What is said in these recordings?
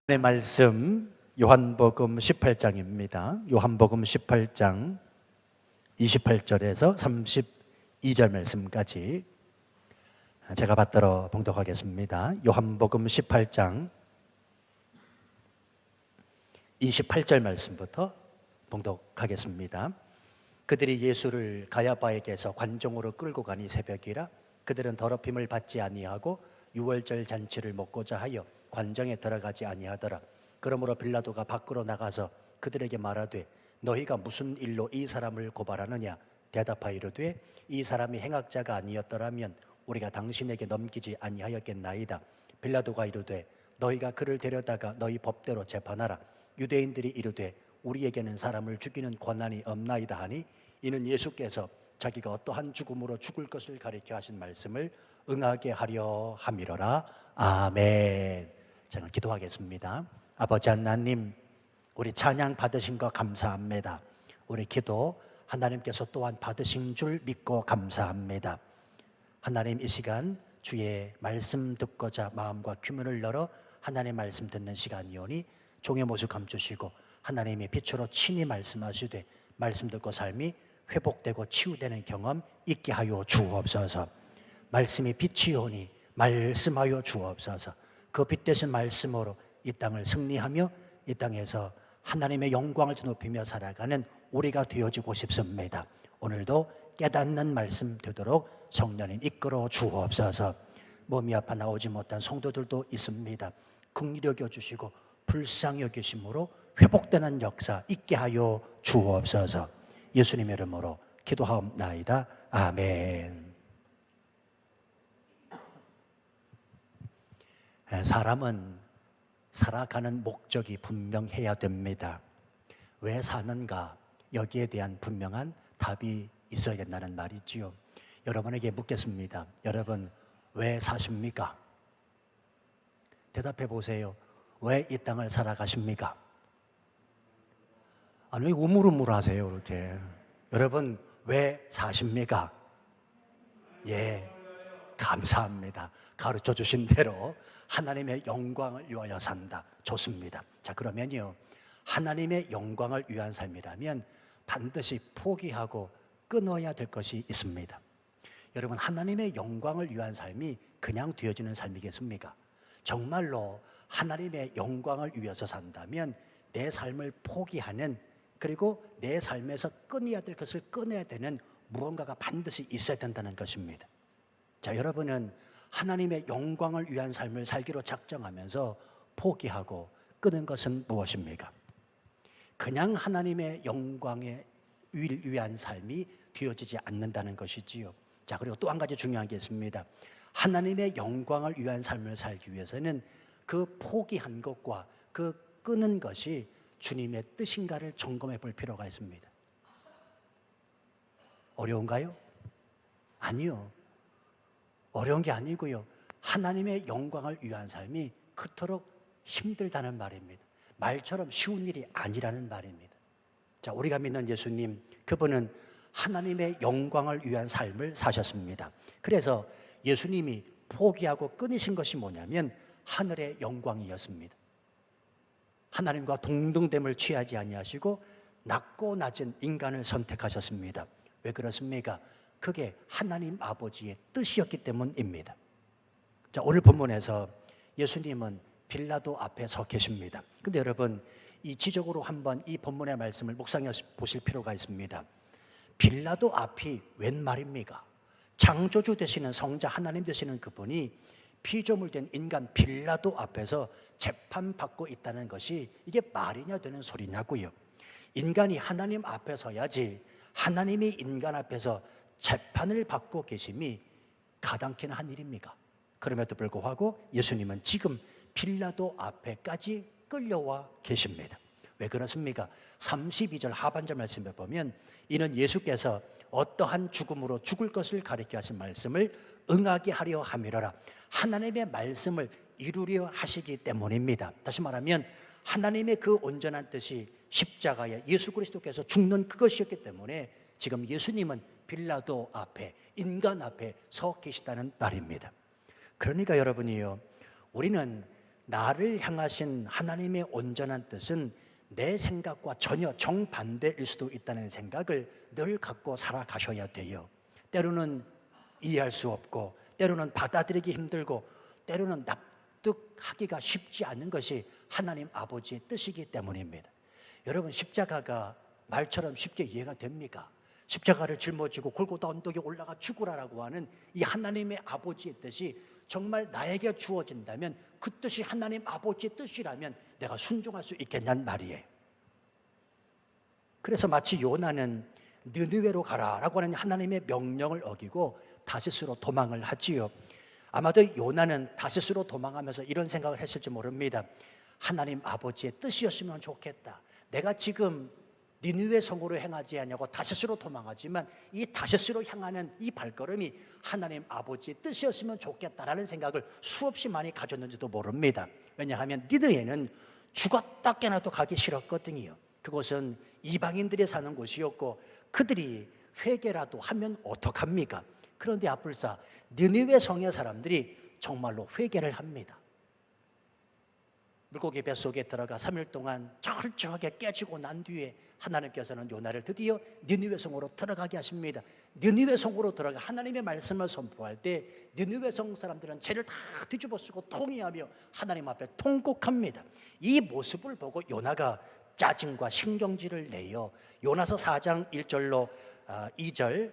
네, 말씀 요한복음 18장입니다. 요한복음 18장 28절에서 32절 말씀까지 제가 받들어 봉독하겠습니다. 요한복음 18장 28절 말씀부터 봉독하겠습니다. 그들이 예수를 가야바에게서 관종으로 끌고 가니 새벽이라 그들은 더럽힘을 받지 아니하고 유월절 잔치를 먹고자 하여 관정에 들어가지 아니하더라. 그러므로 빌라도가 밖으로 나가서 그들에게 말하되 너희가 무슨 일로 이 사람을 고발하느냐? 대답하이르되 이 사람이 행악자가 아니었더라면 우리가 당신에게 넘기지 아니하였겠나이다. 빌라도가 이르되 너희가 그를 데려다가 너희 법대로 재판하라. 유대인들이 이르되 우리에게는 사람을 죽이는 권한이 없나이다 하니 이는 예수께서 자기가 어떠한 죽음으로 죽을 것을 가리켜 하신 말씀을 응하게 하려 함이로라. 아멘. 제가 기도하겠습니다. 아버지 하나님, 우리 찬양 받으신 거 감사합니다. 우리 기도 하나님께서 또한 받으신 줄 믿고 감사합니다. 하나님, 이 시간 주의 말씀 듣고자 마음과 귀문을 열어 하나님의 말씀 듣는 시간이오니 종의 모습 감추시고 하나님의 빛으로 친히 말씀하시되 말씀 듣고 삶이 회복되고 치유되는 경험 있게 하여 주옵소서. 말씀이 빛이오니 말씀하여 주옵소서. 그 빛 되신 말씀으로 이 땅을 승리하며 이 땅에서 하나님의 영광을 높이며 살아가는 우리가 되어지고 싶습니다. 오늘도 깨닫는 말씀 되도록 성령님 이끌어 주옵소서. 몸이 아파 나오지 못한 성도들도 있습니다. 긍휼히 여겨주시고 불쌍히 여기심으로 회복되는 역사 있게 하여 주옵소서. 예수님의 이름으로 기도하옵나이다. 아멘. 사람은 살아가는 목적이 분명해야 됩니다. 왜 사는가? 여기에 대한 분명한 답이 있어야 된다는 말이지요. 여러분에게 묻겠습니다. 여러분, 왜 사십니까? 대답해 보세요. 왜 이 땅을 살아가십니까? 아니, 왜 우물우물하세요, 이렇게? 여러분, 왜 사십니까? 예, 감사합니다. 가르쳐 주신 대로 하나님의 영광을 위하여 산다. 좋습니다. 자, 그러면요, 하나님의 영광을 위한 삶이라면 반드시 포기하고 끊어야 될 것이 있습니다. 여러분, 하나님의 영광을 위한 삶이 그냥 되어지는 삶이겠습니까? 정말로 하나님의 영광을 위해서 산다면 내 삶을 포기하는, 그리고 내 삶에서 끊어야 될 것을 끊어야 되는 무언가가 반드시 있어야 된다는 것입니다. 자, 여러분은 하나님의 영광을 위한 삶을 살기로 작정하면서 포기하고 끊은 것은 무엇입니까? 그냥 하나님의 영광에 위한 삶이 되어지지 않는다는 것이지요. 자, 그리고 또 한 가지 중요한 게 있습니다. 하나님의 영광을 위한 삶을 살기 위해서는 그 포기한 것과 그 끊은 것이 주님의 뜻인가를 점검해 볼 필요가 있습니다. 어려운가요? 아니요. 어려운 게 아니고요. 하나님의 영광을 위한 삶이 그토록 힘들다는 말입니다. 말처럼 쉬운 일이 아니라는 말입니다. 자, 우리가 믿는 예수님, 그분은 하나님의 영광을 위한 삶을 사셨습니다. 그래서 예수님이 포기하고 끊으신 것이 뭐냐면 하늘의 영광이었습니다. 하나님과 동등됨을 취하지 아니하시고 낮고 낮은 인간을 선택하셨습니다. 왜 그렇습니까? 그게 하나님 아버지의 뜻이었기 때문입니다. 자, 오늘 본문에서 예수님은 빌라도 앞에 서 계십니다. 근데 여러분, 이 지적으로 한번 이 본문의 말씀을 묵상해 보실 필요가 있습니다. 빌라도 앞이 웬 말입니까? 창조주 되시는 성자 하나님 되시는 그분이 피조물된 인간 빌라도 앞에서 재판받고 있다는 것이 이게 말이냐 되는 소리냐고요. 인간이 하나님 앞에 서야지 하나님이 인간 앞에서 재판을 받고 계심이 가당키는 한 일입니까? 그럼에도 불구하고 예수님은 지금 빌라도 앞에까지 끌려와 계십니다. 왜 그렇습니까? 32절 하반절 말씀에 보면 이는 예수께서 어떠한 죽음으로 죽을 것을 가리켜 하신 말씀을 응하게 하려 함이로라. 하나님의 말씀을 이루려 하시기 때문입니다. 다시 말하면 하나님의 그 온전한 뜻이 십자가에 예수 그리스도께서 죽는 그것이었기 때문에 지금 예수님은 빌라도 앞에, 인간 앞에 서 계시다는 말입니다. 그러니까 여러분이요, 우리는 나를 향하신 하나님의 온전한 뜻은 내 생각과 전혀 정반대일 수도 있다는 생각을 늘 갖고 살아가셔야 돼요. 때로는 이해할 수 없고, 때로는 받아들이기 힘들고, 때로는 납득하기가 쉽지 않은 것이 하나님 아버지의 뜻이기 때문입니다. 여러분, 십자가가 말처럼 쉽게 이해가 됩니까? 십자가를 짊어지고 골고다 언덕에 올라가 죽으라라고 하는 이 하나님의 아버지의 뜻이 정말 나에게 주어진다면, 그 뜻이 하나님 아버지의 뜻이라면 내가 순종할 수 있겠냐는 말이에요. 그래서 마치 요나는 느느웨로 가라라고 하는 하나님의 명령을 어기고 다시스로 도망을 하지요. 아마도 요나는 다시스로 도망하면서 이런 생각을 했을지 모릅니다. 하나님 아버지의 뜻이었으면 좋겠다. 내가 지금 니느웨 성으로 행하지 않냐고 다시스로 도망하지만 이 다시스로 향하는 이 발걸음이 하나님 아버지의 뜻이었으면 좋겠다라는 생각을 수없이 많이 가졌는지도 모릅니다. 왜냐하면 니느웨는 죽었다 깨나도 가기 싫었거든요. 그곳은 이방인들이 사는 곳이었고 그들이 회개라도 하면 어떡합니까? 그런데 앞불사 니느웨 성의 사람들이 정말로 회개를 합니다. 물고기 뱃속에 들어가 3일 동안 철저하게 깨지고 난 뒤에 하나님께서는 요나를 드디어 니느웨 성으로 들어가게 하십니다. 니느웨 성으로 들어가 하나님의 말씀을 선포할 때 니느웨 성 사람들은 죄를 다 뒤집어 쓰고 통회하며 하나님 앞에 통곡합니다. 이 모습을 보고 요나가 짜증과 신경질을 내요. 요나서 4장 1절로 2절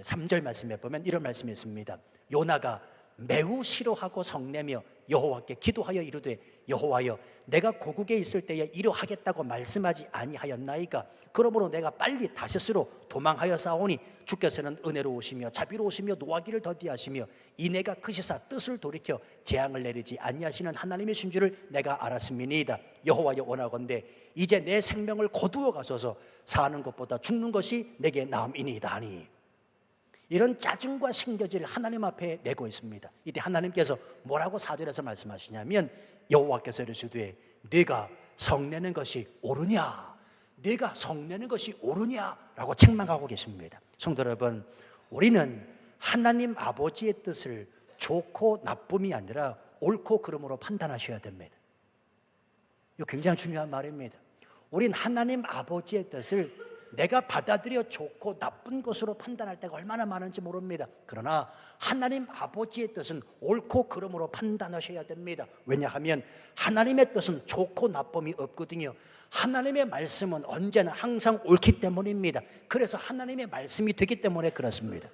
3절 말씀에 보면 이런 말씀이 있습니다. 요나가 매우 싫어하고 성내며 여호와께 기도하여 이르되 여호와여 내가 고국에 있을 때에 이러하겠다고 말씀하지 아니하였나이까? 그러므로 내가 빨리 다시스로 도망하여 싸우니 주께서는 은혜로우시며 자비로우시며 노하기를 더디하시며 이내가 크시사 뜻을 돌이켜 재앙을 내리지 아니하시는 하나님이신 줄을 내가 알았음이니이다. 여호와여 원하건대 이제 내 생명을 거두어 가소서. 사는 것보다 죽는 것이 내게 나음이니이다 하니. 이런 짜증과 신경질을 하나님 앞에 내고 있습니다. 이때 하나님께서 뭐라고 4절에서 말씀하시냐면 여호와께서 이르시되 네가 성내는 것이 옳으냐, 네가 성내는 것이 옳으냐라고 책망하고 계십니다. 성도 여러분, 우리는 하나님 아버지의 뜻을 좋고 나쁨이 아니라 옳고 그름으로 판단하셔야 됩니다. 이거 굉장히 중요한 말입니다. 우린 하나님 아버지의 뜻을 내가 받아들여 좋고 나쁜 것으로 판단할 때가 얼마나 많은지 모릅니다. 그러나 하나님 아버지의 뜻은 옳고 그름으로 판단하셔야 됩니다. 왜냐하면 하나님의 뜻은 좋고 나쁨이 없거든요. 하나님의 말씀은 언제나 항상 옳기 때문입니다. 그래서 하나님의 말씀이 되기 때문에 그렇습니다.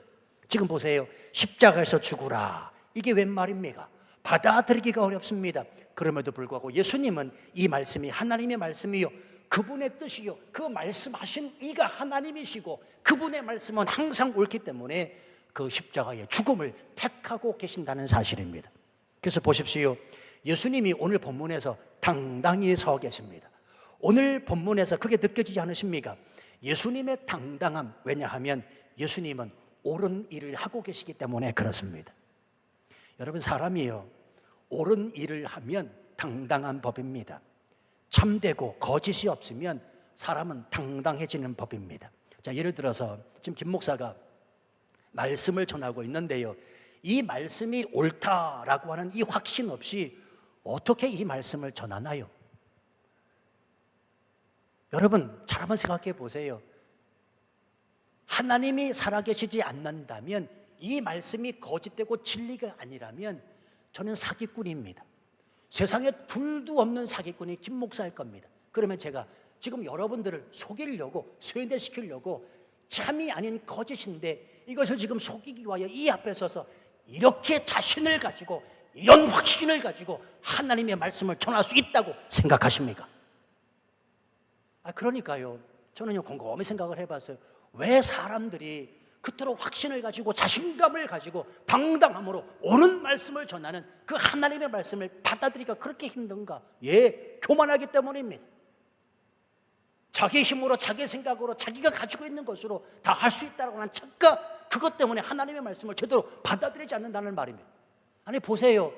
지금 보세요. 십자가에서 죽으라. 이게 웬 말입니까? 받아들이기가 어렵습니다. 그럼에도 불구하고 예수님은 이 말씀이 하나님의 말씀이요, 그분의 뜻이요, 그 말씀하신 이가 하나님이시고 그분의 말씀은 항상 옳기 때문에 그 십자가의 죽음을 택하고 계신다는 사실입니다. 그래서 보십시오. 예수님이 오늘 본문에서 당당히 서 계십니다. 오늘 본문에서 그게 느껴지지 않으십니까? 예수님의 당당함, 왜냐하면 예수님은 옳은 일을 하고 계시기 때문에 그렇습니다. 여러분, 사람이요, 옳은 일을 하면 당당한 법입니다. 참되고 거짓이 없으면 사람은 당당해지는 법입니다. 자, 예를 들어서 지금 김 목사가 말씀을 전하고 있는데요, 이 말씀이 옳다라고 하는 이 확신 없이 어떻게 이 말씀을 전하나요? 여러분, 잘 한번 생각해 보세요. 하나님이 살아계시지 않는다면, 이 말씀이 거짓되고 진리가 아니라면 저는 사기꾼입니다. 세상에 둘도 없는 사기꾼이 김 목사일 겁니다. 그러면 제가 지금 여러분들을 속이려고, 쇠뇌시키려고 참이 아닌 거짓인데 이것을 지금 속이기 위하여 이 앞에 서서 이렇게 자신을 가지고, 이런 확신을 가지고 하나님의 말씀을 전할 수 있다고 생각하십니까? 그러니까요, 저는요 곰곰이 생각을 해봤어요. 왜 사람들이 그토록 확신을 가지고 자신감을 가지고 당당함으로 옳은 말씀을 전하는 그 하나님의 말씀을 받아들이기가 그렇게 힘든가? 예, 교만하기 때문입니다. 자기 힘으로, 자기 생각으로, 자기가 가지고 있는 것으로 다 할 수 있다고 하는 착각, 그것 때문에 하나님의 말씀을 제대로 받아들이지 않는다는 말입니다. 아니 보세요,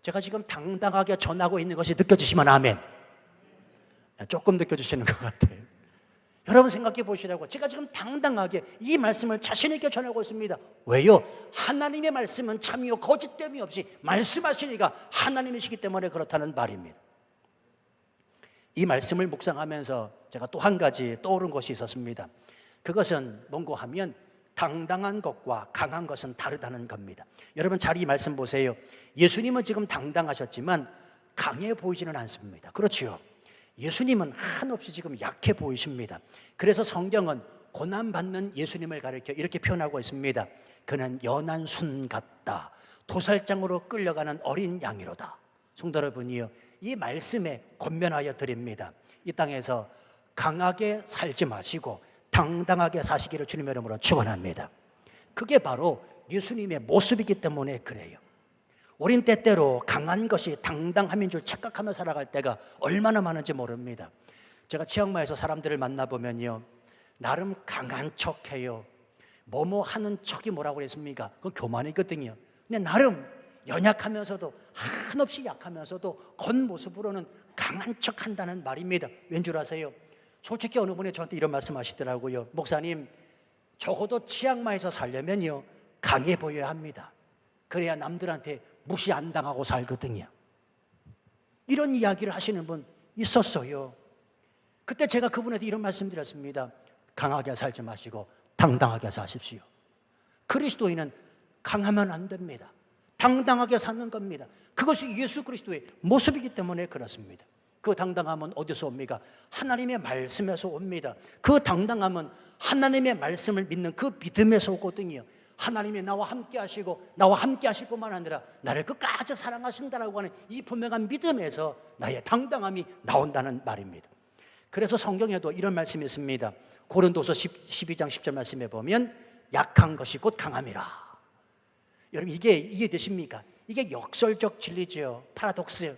제가 지금 당당하게 전하고 있는 것이 느껴지시면 아멘. 조금 느껴지시는 것 같아요. 여러분 생각해 보시라고. 제가 지금 당당하게 이 말씀을 자신 있게 전하고 있습니다. 왜요? 하나님의 말씀은 참이요 거짓됨이 없이 말씀하시니까 하나님이시기 때문에 그렇다는 말입니다. 이 말씀을 묵상하면서 제가 또 한 가지 떠오른 것이 있었습니다. 그것은 뭔고 하면 당당한 것과 강한 것은 다르다는 겁니다. 여러분 잘 이 말씀 보세요. 예수님은 지금 당당하셨지만 강해 보이지는 않습니다. 그렇지요? 예수님은 한없이 지금 약해 보이십니다. 그래서 성경은 고난받는 예수님을 가리켜 이렇게 표현하고 있습니다. 그는 연한 순 같다. 도살장으로 끌려가는 어린 양이로다. 성도 여러분이요, 이 말씀에 권면하여 드립니다. 이 땅에서 강하게 살지 마시고 당당하게 사시기를 주님의 이름으로 축원합니다. 그게 바로 예수님의 모습이기 때문에 그래요. 우린 때때로 강한 것이 당당함인 줄 착각하며 살아갈 때가 얼마나 많은지 모릅니다. 제가 치앙마이에서 사람들을 만나보면요, 나름 강한 척해요. 뭐뭐 하는 척이 뭐라고 그랬습니까? 그건 교만이거든요. 근데 나름 연약하면서도 한없이 약하면서도 겉모습으로는 강한 척한다는 말입니다. 왠 줄 아세요? 솔직히 어느 분이 저한테 이런 말씀 하시더라고요. 목사님, 적어도 치앙마이에서 살려면요 강해 보여야 합니다. 그래야 남들한테 무시 안 당하고 살거든요. 이런 이야기를 하시는 분 있었어요. 그때 제가 그분한테 이런 말씀 드렸습니다. 강하게 살지 마시고 당당하게 사십시오. 그리스도인은 강하면 안 됩니다. 당당하게 사는 겁니다. 그것이 예수 그리스도의 모습이기 때문에 그렇습니다. 그 당당함은 어디서 옵니까? 하나님의 말씀에서 옵니다. 그 당당함은 하나님의 말씀을 믿는 그 믿음에서 오거든요. 하나님이 나와 함께 하시고 나와 함께 하실 뿐만 아니라 나를 끝까지 사랑하신다라고 하는 이 분명한 믿음에서 나의 당당함이 나온다는 말입니다. 그래서 성경에도 이런 말씀이 있습니다. 고린도서 12장 10절 말씀에 보면 약한 것이 곧 강함이라. 여러분 이게 이해되십니까? 이게 역설적 진리죠. 파라독스.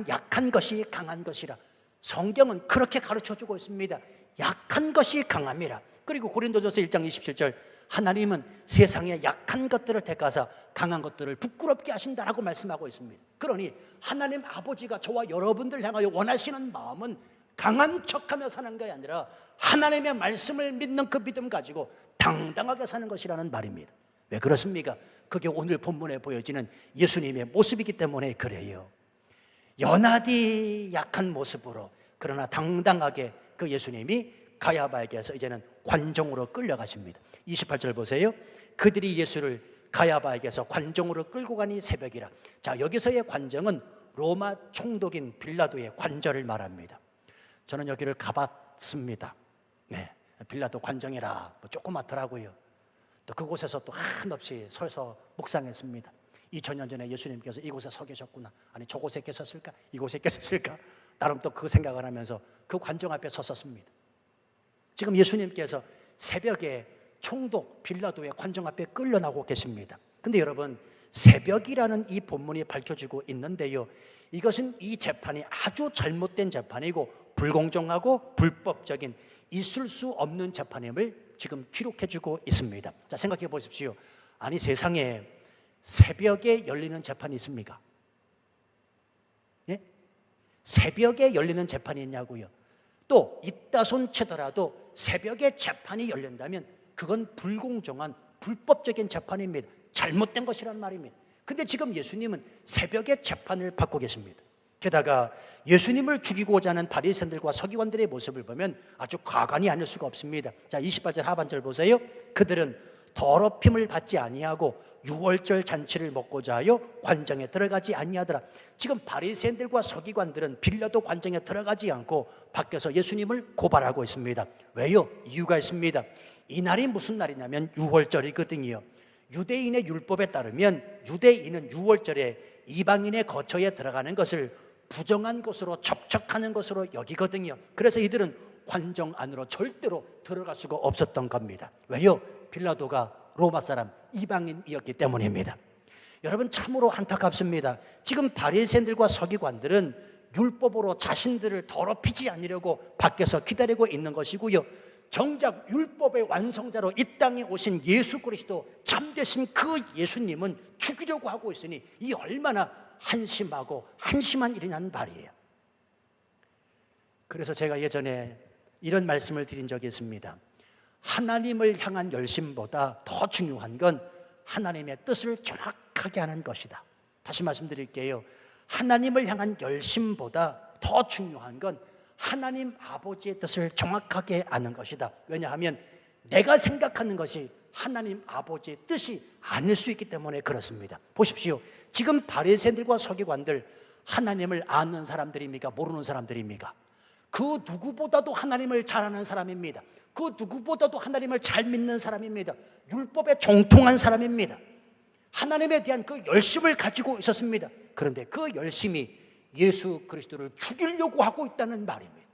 약한 것이 강한 것이라. 성경은 그렇게 가르쳐주고 있습니다. 약한 것이 강함이라. 그리고 고린도전서 1장 27절 하나님은 세상의 약한 것들을 택하사 강한 것들을 부끄럽게 하신다라고 말씀하고 있습니다. 그러니 하나님 아버지가 저와 여러분들 향하여 원하시는 마음은 강한 척하며 사는 것이 아니라 하나님의 말씀을 믿는 그 믿음 가지고 당당하게 사는 것이라는 말입니다. 왜 그렇습니까? 그게 오늘 본문에 보여지는 예수님의 모습이기 때문에 그래요. 연하디 약한 모습으로 그러나 당당하게 그 예수님이 가야바에게서 이제는 관종으로 끌려가십니다. 28절 보세요. 그들이 예수를 가야바에게서 관종으로 끌고 가니 새벽이라. 자, 여기서의 관정은 로마 총독인 빌라도의 관절을 말합니다. 저는 여기를 가봤습니다. 네, 빌라도 관정이라 조그맣더라고요. 또 그곳에서 또 한없이 서서 묵상했습니다. 2000년 전에 예수님께서 이곳에 서 계셨구나. 아니 저곳에 계셨을까? 이곳에 계셨을까? 나름 또 그 생각을 하면서 그 관정 앞에 섰었습니다. 지금 예수님께서 새벽에 총독 빌라도의 관정 앞에 끌려나오고 계십니다. 근데 여러분 새벽이라는 이 본문이 밝혀지고 있는데요, 이것은 이 재판이 아주 잘못된 재판이고 불공정하고 불법적인 있을 수 없는 재판임을 지금 기록해주고 있습니다. 자, 생각해 보십시오. 아니 세상에 새벽에 열리는 재판이 있습니까? 예? 새벽에 열리는 재판이 있냐고요. 또 있다 손치더라도 새벽에 재판이 열린다면 그건 불공정한 불법적인 재판입니다. 잘못된 것이란 말입니다. 근데 지금 예수님은 새벽에 재판을 받고 계십니다. 게다가 예수님을 죽이고자 하는 바리새인들과 서기관들의 모습을 보면 아주 과관이 아닐 수가 없습니다. 자, 28절 하반절 보세요. 그들은 더럽힘을 받지 아니하고 유월절 잔치를 먹고자 하여 관정에 들어가지 아니하더라. 지금 바리새인들과 서기관들은 빌라도 관정에 들어가지 않고 밖에서 예수님을 고발하고 있습니다. 왜요? 이유가 있습니다. 이 날이 무슨 날이냐면 유월절이거든요. 유대인의 율법에 따르면 유대인은 유월절에 이방인의 거처에 들어가는 것을 부정한 것으로 접촉하는 것으로 여기거든요. 그래서 이들은 관정 안으로 절대로 들어갈 수가 없었던 겁니다. 왜요? 빌라도가 로마 사람 이방인이었기 때문입니다. 여러분 참으로 안타깝습니다. 지금 바리새인들과 서기관들은 율법으로 자신들을 더럽히지 않으려고 밖에서 기다리고 있는 것이고요. 정작 율법의 완성자로 이 땅에 오신 예수 그리스도 참되신 그 예수님은 죽이려고 하고 있으니 이 얼마나 한심하고 한심한 일이냐는 말이에요. 그래서 제가 예전에 이런 말씀을 드린 적이 있습니다. 하나님을 향한 열심보다 더 중요한 건 하나님의 뜻을 정확하게 하는 것이다. 다시 말씀드릴게요. 하나님을 향한 열심보다 더 중요한 건 하나님 아버지의 뜻을 정확하게 아는 것이다. 왜냐하면 내가 생각하는 것이 하나님 아버지의 뜻이 아닐 수 있기 때문에 그렇습니다. 보십시오. 지금 바리새인들과 서기관들 하나님을 아는 사람들입니까? 모르는 사람들입니까? 그 누구보다도 하나님을 잘 아는 사람입니다. 그 누구보다도 하나님을 잘 믿는 사람입니다. 율법에 정통한 사람입니다. 하나님에 대한 그 열심을 가지고 있었습니다. 그런데 그 열심이 예수 그리스도를 죽이려고 하고 있다는 말입니다.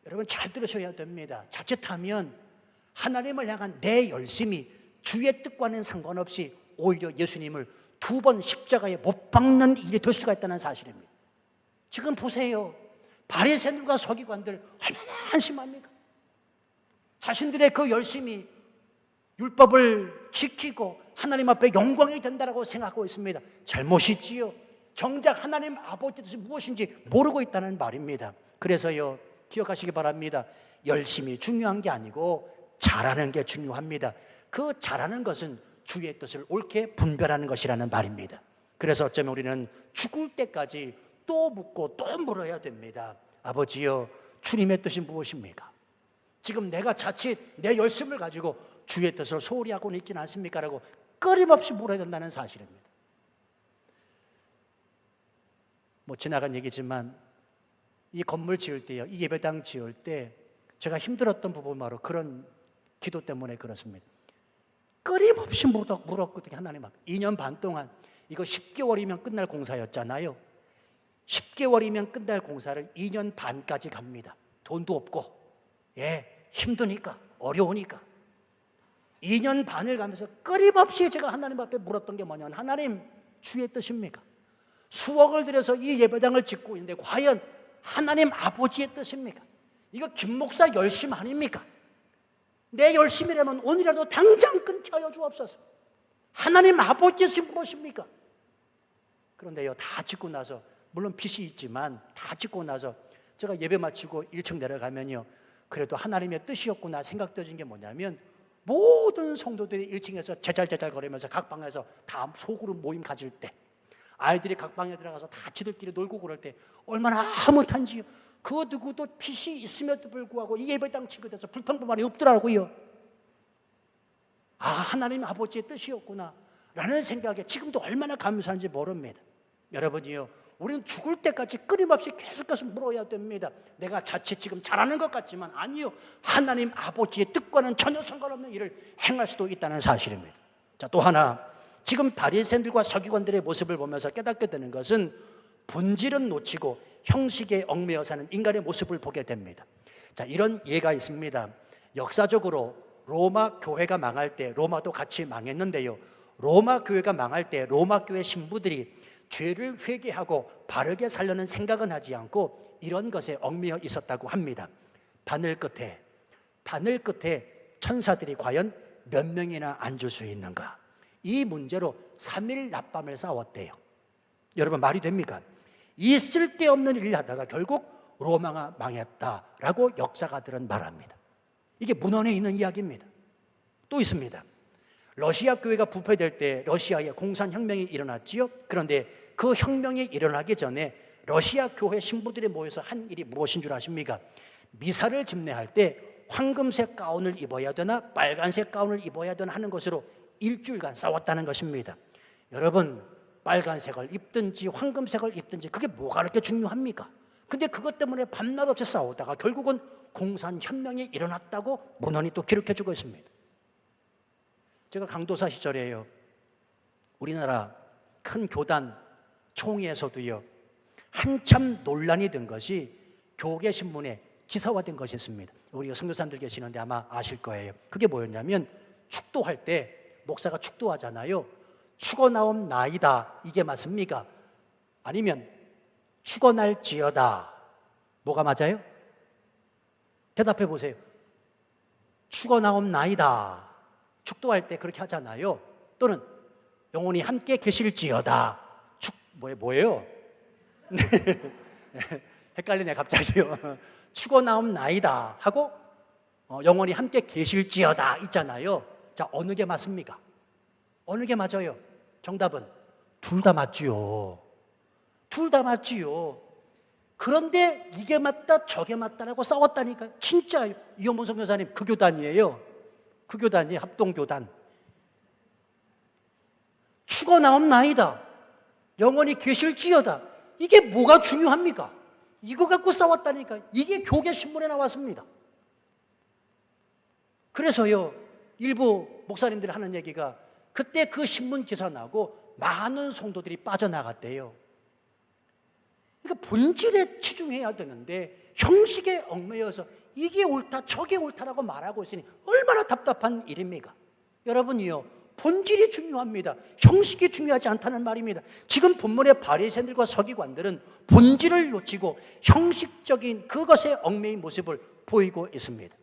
여러분 잘 들으셔야 됩니다. 자칫하면 하나님을 향한 내 열심이 주의 뜻과는 상관없이 오히려 예수님을 2번 십자가에 못 박는 일이 될 수가 있다는 사실입니다. 지금 보세요. 바리새인들과 서기관들 얼마나 한심합니까? 자신들의 그 열심이 율법을 지키고 하나님 앞에 영광이 된다고 생각하고 있습니다. 잘못이지요. 정작 하나님 아버지의 뜻이 무엇인지 모르고 있다는 말입니다. 그래서요, 기억하시기 바랍니다. 열심이 중요한 게 아니고 잘하는 게 중요합니다. 그 잘하는 것은 주의 뜻을 옳게 분별하는 것이라는 말입니다. 그래서 어쩌면 우리는 죽을 때까지 또 묻고 또 물어야 됩니다. 아버지요, 주님의 뜻이 무엇입니까? 지금 내가 자칫 내 열심을 가지고 주의 뜻을 소홀히 하고 있지는 않습니까? 라고 끊임없이 물어야 된다는 사실입니다. 뭐 지나간 얘기지만 이 건물 지을 때요, 이 예배당 지을 때 제가 힘들었던 부분 바로 그런 기도 때문에 그렇습니다. 끊임없이 물었거든요. 하나님 앞에 2년 반 동안 이거 10개월이면 끝날 공사였잖아요. 10개월이면 끝날 공사를 2년 반까지 갑니다. 돈도 없고 힘드니까 어려우니까 2년 반을 가면서 끊임없이 제가 하나님 앞에 물었던 게 뭐냐면 하나님 주의 뜻입니까? 수억을 들여서 이 예배당을 짓고 있는데 과연 하나님 아버지의 뜻입니까? 이거 김 목사 열심 아닙니까? 내 열심이라면 오늘이라도 당장 끊게 하여 주옵소서. 하나님 아버지의 뜻이 무엇입니까? 그런데요, 다 짓고 나서 물론 빚이 있지만 다 짓고 나서 제가 예배 마치고 1층 내려가면요, 그래도 하나님의 뜻이었구나 생각되어진 게 뭐냐면 모든 성도들이 1층에서 제잘제잘 거리면서 각 방에서 다 소그룹 모임 가질 때, 아이들이 각 방에 들어가서 다 지들끼리 놀고 그럴 때 얼마나 흐뭇한지요. 그 누구도 빚이 있음에도 불구하고 이 예배당 치게 돼서 불평불만이 없더라고요. 아, 하나님 아버지의 뜻이었구나 라는 생각에 지금도 얼마나 감사한지 모릅니다. 여러분이요, 우리는 죽을 때까지 끊임없이 계속해서 물어야 됩니다. 내가 자칫 지금 잘하는 것 같지만 아니요, 하나님 아버지의 뜻과는 전혀 상관없는 일을 행할 수도 있다는 사실입니다. 자, 또 하나, 지금 바리새인들과 서기관들의 모습을 보면서 깨닫게 되는 것은 본질은 놓치고 형식에 얽매여 사는 인간의 모습을 보게 됩니다. 자, 이런 예가 있습니다. 역사적으로 로마 교회가 망할 때 로마도 같이 망했는데요, 로마 교회가 망할 때 로마 교회 신부들이 죄를 회개하고 바르게 살려는 생각은 하지 않고 이런 것에 얽매여 있었다고 합니다. 바늘 끝에 천사들이 과연 몇 명이나 앉을 수 있는가? 이 문제로 3일 낮밤을 싸웠대요. 여러분, 말이 됩니까? 이 쓸데없는 일을 하다가 결국 로마가 망했다라고 역사가들은 말합니다. 이게 문헌에 있는 이야기입니다. 또 있습니다. 러시아 교회가 부패될 때 러시아에 공산혁명이 일어났지요. 그런데 그 혁명이 일어나기 전에 러시아 교회 신부들이 모여서 한 일이 무엇인 줄 아십니까? 미사를 집례할 때 황금색 가운을 입어야 되나 빨간색 가운을 입어야 되나 하는 것으로 일주일간 싸웠다는 것입니다. 여러분, 빨간색을 입든지 황금색을 입든지 그게 뭐가 그렇게 중요합니까? 근데 그것 때문에 밤낮 없이 싸우다가 결국은 공산혁명이 일어났다고 문헌이 또 기록해주고 있습니다. 제가 강도사 시절에요, 우리나라 큰 교단 총회에서도요, 한참 논란이 된 것이 교계신문에 기사화된 것이 있습니다. 우리 선교사님들 계시는데 아마 아실 거예요. 그게 뭐였냐면 축도할 때 목사가 축도하잖아요. 죽어나온 나이다, 이게 맞습니까? 아니면 축원할지어다. 뭐가 맞아요? 대답해 보세요. 축원하옵나이다. 축도할 때 그렇게 하잖아요. 또는 영원히 함께 계실지어다. 뭐예요? 헷갈리네 갑자기요. 축원하옵나이다 하고 영원히 함께 계실지어다 있잖아요. 자, 어느 게 맞습니까? 어느 게 맞아요? 정답은 둘 다 맞지요. 둘 다 맞지요. 그런데 이게 맞다 저게 맞다라고 싸웠다니까요. 진짜 이현문 선교사님 그 교단이에요. 그 교단이 합동교단. 축원하옵나이다. 영원히 계실지어다. 이게 뭐가 중요합니까? 이거 갖고 싸웠다니까. 이게 교계 신문에 나왔습니다. 그래서요, 일부 목사님들이 하는 얘기가 그때 그 신문 기사 나고 많은 성도들이 빠져나갔대요. 그러니까 본질에 치중해야 되는데 형식에 얽매여서 이게 옳다 저게 옳다라고 말하고 있으니 얼마나 답답한 일입니까? 여러분이요, 본질이 중요합니다. 형식이 중요하지 않다는 말입니다. 지금 본문의 바리새인들과 서기관들은 본질을 놓치고 형식적인 그것에 얽매인 모습을 보이고 있습니다.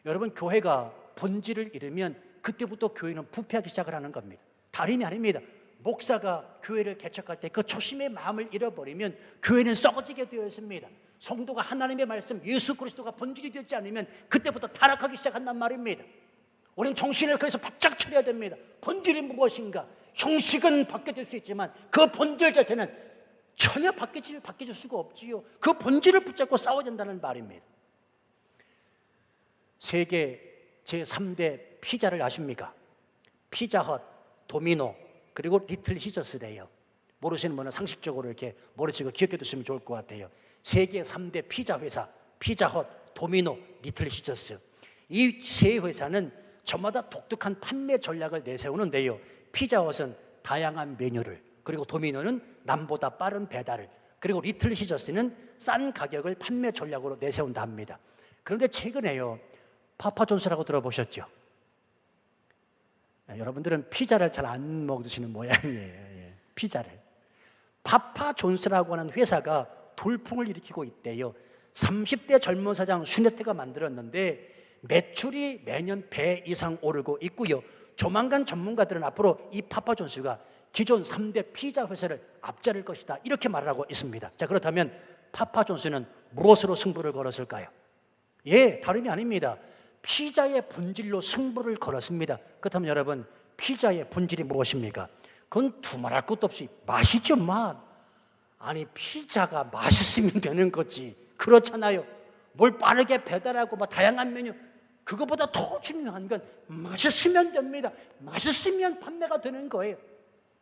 여러분, 교회가 본질을 잃으면 그때부터 교회는 부패하기 시작을 하는 겁니다. 다름이 아닙니다. 목사가 교회를 개척할 때 그 초심의 마음을 잃어버리면 교회는 썩어지게 되어 있습니다. 성도가 하나님의 말씀 예수 그리스도가 본질이 되지 않으면 그때부터 타락하기 시작한단 말입니다. 우리는 정신을 그래서 바짝 차려야 됩니다. 본질이 무엇인가? 형식은 바뀌어질 수 있지만 그 본질 자체는 전혀 바뀌어질 수가 없지요. 그 본질을 붙잡고 싸워야 된다는 말입니다. 세계 제3대 피자를 아십니까? 피자헛, 도미노, 그리고 리틀 시저스래요. 모르시는 분은 상식적으로 이렇게 머릿속에 기억해 두시면 좋을 것 같아요. 세계 3대 피자 회사, 피자헛, 도미노, 리틀 시저스. 이 세 회사는 저마다 독특한 판매 전략을 내세우는데요. 피자헛은 다양한 메뉴를, 그리고 도미노는 남보다 빠른 배달을, 그리고 리틀 시저스는 싼 가격을 판매 전략으로 내세운다 합니다. 그런데 최근에요, 파파존스라고 들어보셨죠? 여러분들은 피자를 잘 안 먹으시는 모양이에요. 피자를. 파파존스라고 하는 회사가 돌풍을 일으키고 있대요. 30대 젊은 사장 슈네트가 만들었는데 매출이 매년 배 이상 오르고 있고요. 조만간 전문가들은 앞으로 이 파파존스가 기존 3대 피자 회사를 앞자를 것이다, 이렇게 말을 하고 있습니다. 자, 그렇다면 파파존스는 무엇으로 승부를 걸었을까요? 예, 다름이 아닙니다. 피자의 본질로 승부를 걸었습니다. 그렇다면 여러분, 피자의 본질이 무엇입니까? 그건 두말할 것도 없이 맛이죠, 맛. 아니, 피자가 맛있으면 되는 거지. 그렇잖아요. 뭘 빠르게 배달하고 다양한 메뉴, 그거보다 더 중요한 건 맛있으면 됩니다. 맛있으면 판매가 되는 거예요.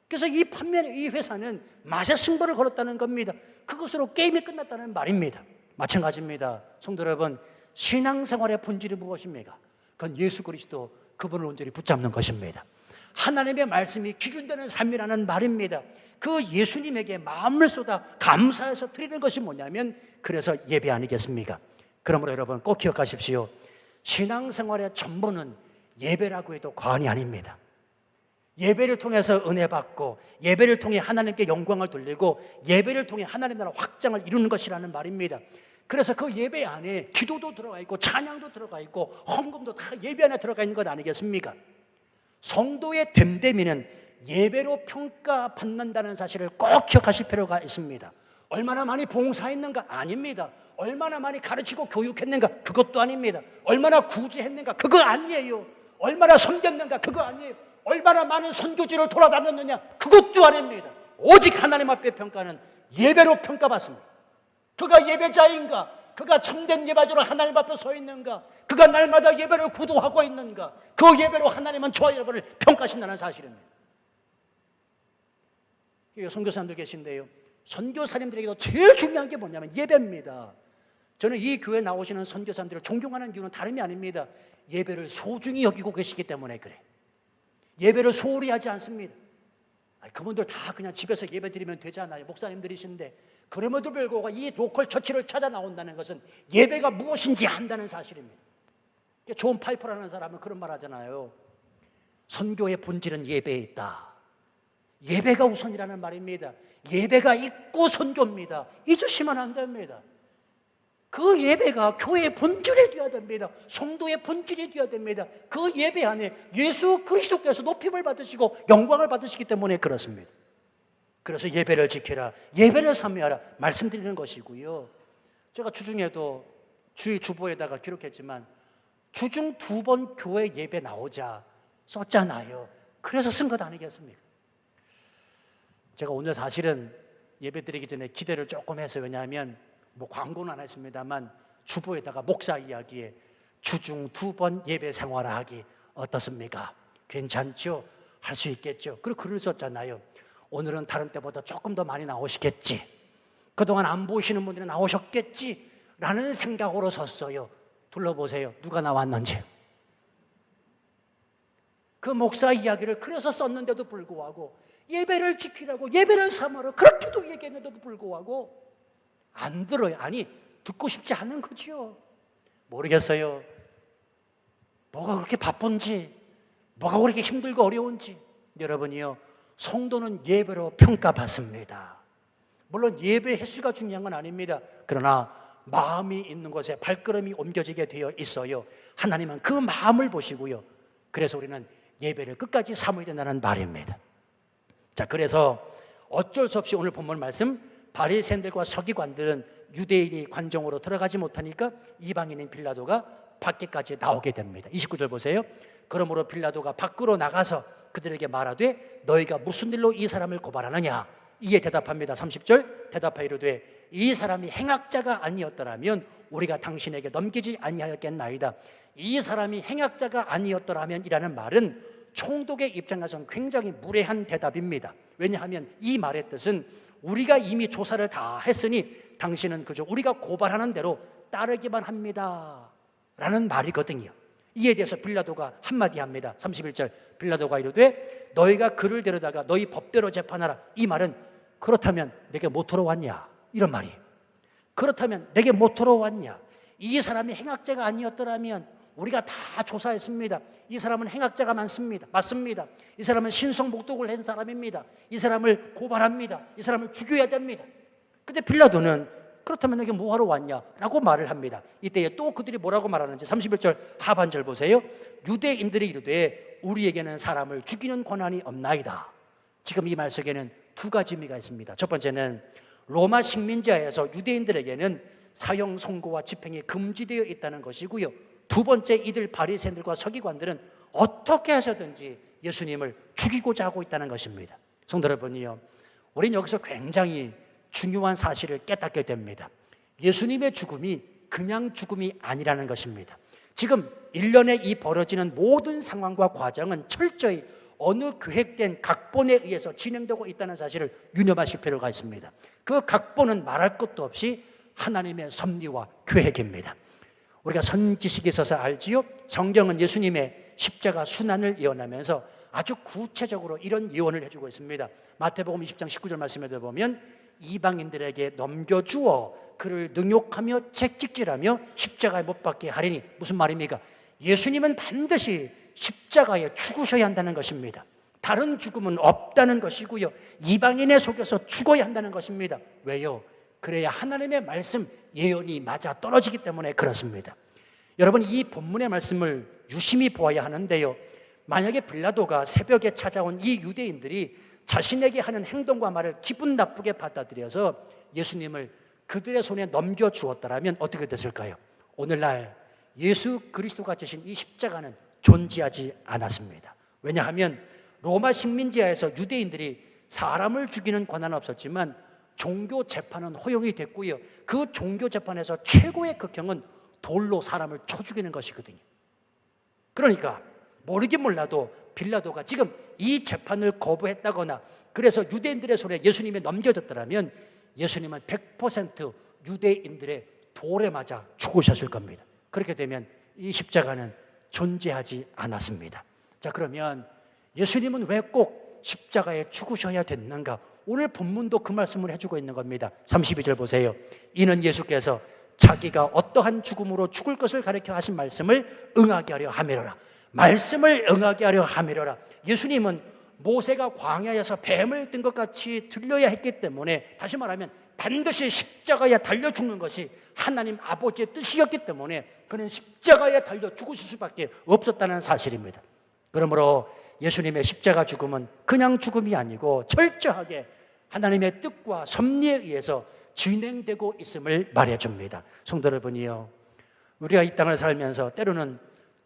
그래서 이 회사는 맛의 승부를 걸었다는 겁니다. 그것으로 게임이 끝났다는 말입니다. 마찬가지입니다. 성도 여러분, 신앙생활의 본질이 무엇입니까? 그건 예수 그리스도, 그분을 온전히 붙잡는 것입니다. 하나님의 말씀이 기준되는 삶이라는 말입니다. 그 예수님에게 마음을 쏟아 감사해서 드리는 것이 뭐냐면, 그래서 예배 아니겠습니까? 그러므로 여러분 꼭 기억하십시오. 신앙생활의 전부는 예배라고 해도 과언이 아닙니다. 예배를 통해서 은혜 받고, 예배를 통해 하나님께 영광을 돌리고, 예배를 통해 하나님 나라 확장을 이루는 것이라는 말입니다. 그래서 그 예배 안에 기도도 들어가 있고 찬양도 들어가 있고 헌금도 다 예배 안에 들어가 있는 것 아니겠습니까? 성도의 됨됨이는 예배로 평가받는다는 사실을 꼭 기억하실 필요가 있습니다. 얼마나 많이 봉사했는가? 아닙니다. 얼마나 많이 가르치고 교육했는가? 그것도 아닙니다. 얼마나 구제했는가? 그거 아니에요. 얼마나 섬겼는가? 그거 아니에요. 얼마나 많은 선교지를 돌아다녔느냐? 그것도 아닙니다. 오직 하나님 앞에 평가는 예배로 평가받습니다. 그가 예배자인가? 그가 참된 예배자로 하나님 앞에 서 있는가? 그가 날마다 예배를 구도하고 있는가? 그 예배로 하나님은 저와 여러분을 평가하신다는 사실입니다. 선교사님들 계신데요, 선교사님들에게도 제일 중요한 게 뭐냐면 예배입니다. 저는 이 교회에 나오시는 선교사님들을 존경하는 이유는 다름이 아닙니다. 예배를 소중히 여기고 계시기 때문에 그래. 예배를 소홀히 하지 않습니다. 그분들 다 그냥 집에서 예배 드리면 되잖아요. 목사님들이신데. 그럼에도 불구하고 이 로컬 처치를 찾아 나온다는 것은 예배가 무엇인지 안다는 사실입니다. 존 파이퍼라는 사람은 그런 말 하잖아요. 선교의 본질은 예배에 있다. 예배가 우선이라는 말입니다. 예배가 있고 선교입니다. 잊으시면 안 됩니다. 그 예배가 교회의 본질이 되어야 됩니다. 성도의 본질이 되어야 됩니다. 그 예배 안에 예수 그리스도께서 높임을 받으시고 영광을 받으시기 때문에 그렇습니다. 그래서 예배를 지켜라, 예배를 삼위하라 말씀드리는 것이고요. 제가 주중에도 주의 주보에다가 기록했지만 주중 2번 교회 예배 나오자 썼잖아요. 그래서 쓴 것 아니겠습니까? 제가 오늘 사실은 예배 드리기 전에 기대를 조금 했어요. 왜냐하면 뭐 광고는 안 했습니다만 주보에다가 목사 이야기에 주중 2번 예배 생활하기 어떻습니까? 괜찮죠? 할 수 있겠죠? 그리고 글을 썼잖아요. 오늘은 다른 때보다 조금 더 많이 나오시겠지, 그동안 안 보시는 분들이 나오셨겠지 라는 생각으로 섰어요. 둘러보세요. 누가 나왔는지. 그 목사 이야기를 그래서 썼는데도 불구하고, 예배를 지키라고 예배를 삼으라 그렇게도 얘기했는데도 불구하고 안 들어요. 아니, 듣고 싶지 않은 거지요. 모르겠어요. 뭐가 그렇게 바쁜지, 뭐가 그렇게 힘들고 어려운지. 여러분이요, 성도는 예배로 평가받습니다. 물론 예배 횟수가 중요한 건 아닙니다. 그러나 마음이 있는 곳에 발걸음이 옮겨지게 되어 있어요. 하나님은 그 마음을 보시고요. 그래서 우리는 예배를 끝까지 삼아야 된다는 말입니다. 자, 그래서 어쩔 수 없이 오늘 본문 말씀, 바리새인들과 서기관들은 유대인이 관정으로 들어가지 못하니까 이방인인 빌라도가 밖에까지 나오게 됩니다. 29절 보세요. 그러므로 빌라도가 밖으로 나가서 그들에게 말하되 너희가 무슨 일로 이 사람을 고발하느냐? 이에 대답합니다. 30절 대답하여 이르되 이 사람이 행악자가 아니었더라면 우리가 당신에게 넘기지 아니하였겠나이다. 이 사람이 행악자가 아니었더라면 이라는 말은 총독의 입장에서는 굉장히 무례한 대답입니다. 왜냐하면 이 말의 뜻은 우리가 이미 조사를 다 했으니 당신은 그저 우리가 고발하는 대로 따르기만 합니다 라는 말이거든요. 이에 대해서 빌라도가 한마디 합니다. 31절 빌라도가 이르되 너희가 그를 데려다가 너희 법대로 재판하라. 이 말은 그렇다면 내게 못 들어왔냐? 이런 말이에요. 그렇다면 내게 못 들어왔냐? 이 사람이 행악자가 아니었더라면 우리가 다 조사했습니다. 이 사람은 행악자가 많습니다. 맞습니다. 이 사람은 신성목독을 한 사람입니다. 이 사람을 고발합니다. 이 사람을 죽여야 됩니다. 근데 빌라도는 그렇다면 내게 뭐하러 왔냐? 라고 말을 합니다. 이때에 또 그들이 뭐라고 말하는지 31절 하반절 보세요. 유대인들이 이르되 우리에게는 사람을 죽이는 권한이 없나이다. 지금 이 말 속에는 두 가지 의미가 있습니다. 첫 번째는 로마 식민지하에서 유대인들에게는 사형 선고와 집행이 금지되어 있다는 것이고요. 두 번째, 이들 바리새인들과 서기관들은 어떻게 하셔든지 예수님을 죽이고자 하고 있다는 것입니다. 성도 여러분이요, 우리는 여기서 굉장히 중요한 사실을 깨닫게 됩니다. 예수님의 죽음이 그냥 죽음이 아니라는 것입니다. 지금 일련의 이 벌어지는 모든 상황과 과정은 철저히 어느 계획된 각본에 의해서 진행되고 있다는 사실을 유념하실 필요가 있습니다. 그 각본은 말할 것도 없이 하나님의 섭리와 계획입니다. 우리가 선지식에 있어서 알지요? 성경은 예수님의 십자가 순환을 예언하면서 아주 구체적으로 이런 예언을 해주고 있습니다. 마태복음 20장 19절 말씀에도 보면 이방인들에게 넘겨주어 그를 능욕하며 채찍질하며 십자가에 못 박게 하리니, 무슨 말입니까? 예수님은 반드시 십자가에 죽으셔야 한다는 것입니다. 다른 죽음은 없다는 것이고요. 이방인에 속여서 죽어야 한다는 것입니다. 왜요? 그래야 하나님의 말씀 예언이 맞아 떨어지기 때문에 그렇습니다. 여러분, 이 본문의 말씀을 유심히 보아야 하는데요, 만약에 빌라도가 새벽에 찾아온 이 유대인들이 자신에게 하는 행동과 말을 기분 나쁘게 받아들여서 예수님을 그들의 손에 넘겨주었더라면 어떻게 됐을까요? 오늘날 예수 그리스도가 지신 이 십자가는 존재하지 않았습니다. 왜냐하면 로마 식민지하에서 유대인들이 사람을 죽이는 권한은 없었지만 종교 재판은 허용이 됐고요. 그 종교 재판에서 최고의 극형은 돌로 사람을 쳐 죽이는 것이거든요. 그러니까 모르긴 몰라도 빌라도가 지금 이 재판을 거부했다거나 그래서 유대인들의 손에 예수님이 넘겨졌더라면 예수님은 100% 유대인들의 돌에 맞아 죽으셨을 겁니다. 그렇게 되면 이 십자가는 존재하지 않았습니다. 자, 그러면 예수님은 왜 꼭 십자가에 죽으셔야 됐는가? 오늘 본문도 그 말씀을 해주고 있는 겁니다. 32절 보세요. 이는 예수께서 자기가 어떠한 죽음으로 죽을 것을 가르쳐 하신 말씀을 응하게 하려 함이로라. 말씀을 응하게 하려 함이로라. 예수님은 모세가 광야에서 뱀을 든 것 같이 들려야 했기 때문에, 다시 말하면 반드시 십자가에 달려 죽는 것이 하나님 아버지의 뜻이었기 때문에 그는 십자가에 달려 죽으실 수밖에 없었다는 사실입니다. 그러므로 예수님의 십자가 죽음은 그냥 죽음이 아니고 철저하게 하나님의 뜻과 섭리에 의해서 진행되고 있음을 말해줍니다. 성도 여러분이요, 우리가 이 땅을 살면서 때로는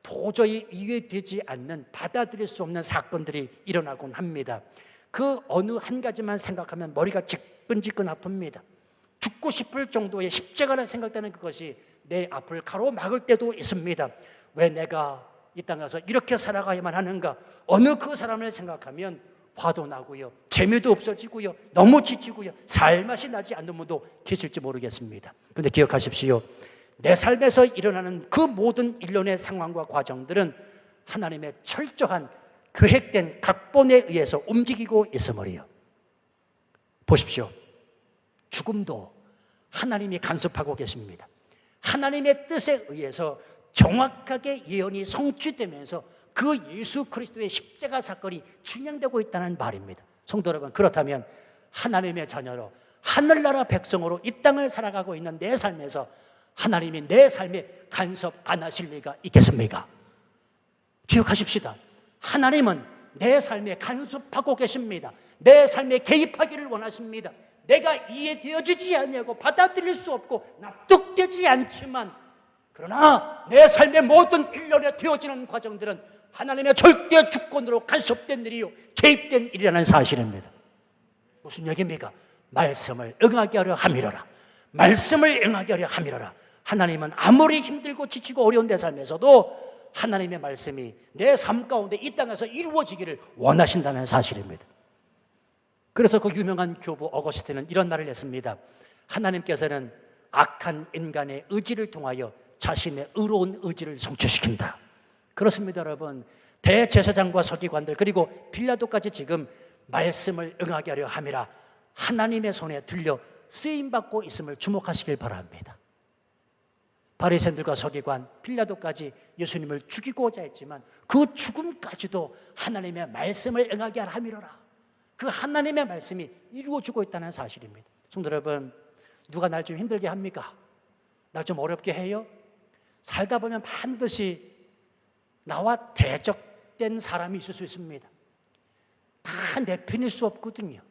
도저히 이해되지 않는, 받아들일 수 없는 사건들이 일어나곤 합니다. 그 어느 한 가지만 생각하면 머리가 지끈지끈 아픕니다. 죽고 싶을 정도의 십자가라 생각되는 그것이 내 앞을 가로막을 때도 있습니다. 왜 내가 이 땅에서 이렇게 살아가야만 하는가? 어느 그 사람을 생각하면 화도 나고요, 재미도 없어지고요, 너무 지치고요, 살맛이 나지 않는 분도 계실지 모르겠습니다. 그런데 기억하십시오. 내 삶에서 일어나는 그 모든 일련의 상황과 과정들은 하나님의 철저한 계획된 각본에 의해서 움직이고 있음을요. 보십시오. 죽음도 하나님이 간섭하고 계십니다. 하나님의 뜻에 의해서 정확하게 예언이 성취되면서 그 예수 그리스도의 십자가 사건이 진행되고 있다는 말입니다. 성도 여러분, 그렇다면 하나님의 자녀로, 하늘나라 백성으로 이 땅을 살아가고 있는 내 삶에서 하나님이 내 삶에 간섭 안 하실 리가 있겠습니까? 기억하십시다. 하나님은 내 삶에 간섭하고 계십니다. 내 삶에 개입하기를 원하십니다. 내가 이해되어지지 않냐고, 받아들일 수 없고 납득되지 않지만, 그러나 내 삶의 모든 일련에 되어지는 과정들은 하나님의 절대 주권으로 간섭된 일이요, 개입된 일이라는 사실입니다. 무슨 얘기입니까? 말씀을 응하게 하려 함이로라. 말씀을 응하게 하려 함이로라. 하나님은 아무리 힘들고 지치고 어려운 내 삶에서도 하나님의 말씀이 내 삶 가운데 이 땅에서 이루어지기를 원하신다는 사실입니다. 그래서 그 유명한 교부 어거스틴은 이런 말을 했습니다. 하나님께서는 악한 인간의 의지를 통하여 자신의 의로운 의지를 성취시킨다. 그렇습니다, 여러분. 대제사장과 서기관들 그리고 빌라도까지 지금 말씀을 응하게 하려 함이라 하나님의 손에 들려 쓰임받고 있음을 주목하시길 바랍니다. 바리새인들과 서기관, 빌라도까지 예수님을 죽이고자 했지만 그 죽음까지도 하나님의 말씀을 응하게 하려 함이로라. 그 하나님의 말씀이 이루어지고 있다는 사실입니다. 성도 여러분, 누가 날 좀 힘들게 합니까? 날 좀 어렵게 해요? 살다 보면 반드시 나와 대적된 사람이 있을 수 있습니다. 다 내 편일 수 없거든요.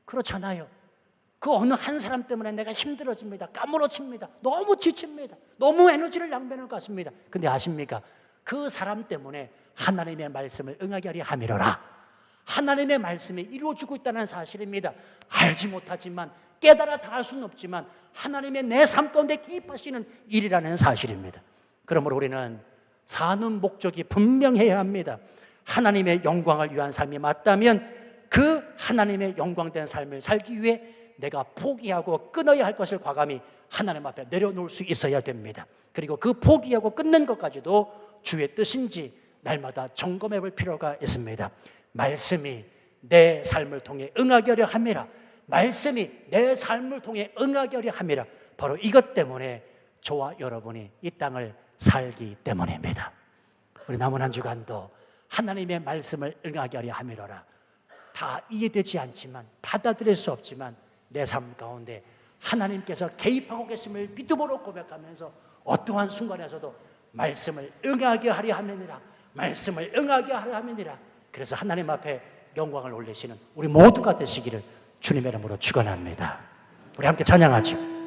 그렇잖아요. 그 어느 한 사람 때문에 내가 힘들어집니다. 까무러칩니다. 너무 지칩니다. 너무 에너지를 낭비하는 것 같습니다. 근데 아십니까? 그 사람 때문에 하나님의 말씀을 응하게 하려 함이로라. 하나님의 말씀이 이루어지고 있다는 사실입니다. 알지 못하지만, 깨달아 다 할 수는 없지만 하나님의 내 삶 가운데 개입하시는 일이라는 사실입니다. 그러므로 우리는 사는 목적이 분명해야 합니다. 하나님의 영광을 위한 삶이 맞다면 그 하나님의 영광된 삶을 살기 위해 내가 포기하고 끊어야 할 것을 과감히 하나님 앞에 내려놓을 수 있어야 됩니다. 그리고 그 포기하고 끊는 것까지도 주의 뜻인지 날마다 점검해 볼 필요가 있습니다. 말씀이 내 삶을 통해 응하게 하려 함이라. 말씀이 내 삶을 통해 응하게 하려 함이라. 바로 이것 때문에 저와 여러분이 이 땅을 살기 때문입니다. 우리 남은 한 주간도 하나님의 말씀을 응하게 하려 함이로라. 다 이해되지 않지만, 받아들일 수 없지만 내 삶 가운데 하나님께서 개입하고 계심을 믿음으로 고백하면서 어떠한 순간에서도 말씀을 응하게 하려 함이니라. 말씀을 응하게 하려 함이니라. 그래서 하나님 앞에 영광을 올리시는 우리 모두가 되시기를 주님의 이름으로 축원합니다. 우리 함께 찬양하죠.